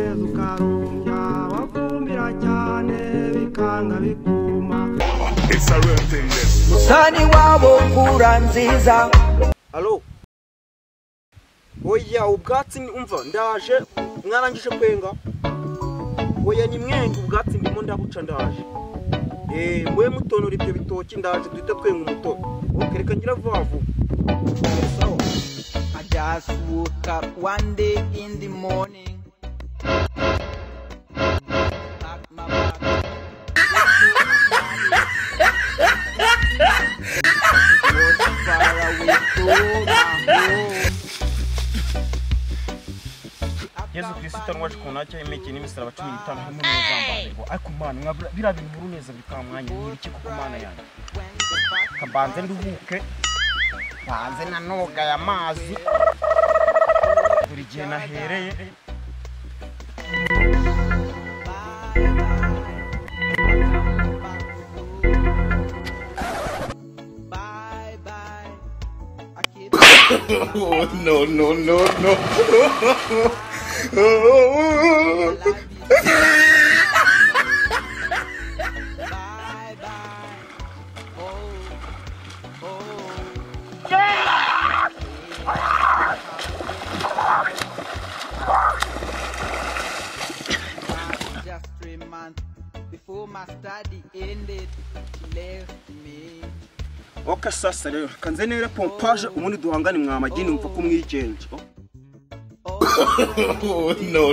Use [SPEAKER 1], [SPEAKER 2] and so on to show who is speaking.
[SPEAKER 1] neza ukarumbya wavumbira cyane bikanga bikuma
[SPEAKER 2] musani wabo kura nziza.
[SPEAKER 3] Allo oya ubwatsi umva ndaje mwarangije kwenga oya ni mwenga ubwatsi ndimo ndabuca ndaje mwe mutonora ibyo bitoki ndaje duhita twenga umutobe okereka ngira vuvu.
[SPEAKER 2] So I just woke up one day in the morning. Pack my bag. Was far away from my home.
[SPEAKER 3] Yesu Kristo nwaje kunacyo imeke n'imisaraba 15 hamwe n'uzambanirwa ariko mana bira bintu buruneza bikaba mwanya n'ibiki kuko mana yanjye kabanze nduhuke banze nanoga ya mazi buri gihe nahereye
[SPEAKER 4] Oh, no.
[SPEAKER 2] Just 3 months before my study ended, she left me.
[SPEAKER 3] oka sasa rero kanze nere pompage ubundi duhangane mwamagini umva ko mwigenje.
[SPEAKER 4] Oh, no.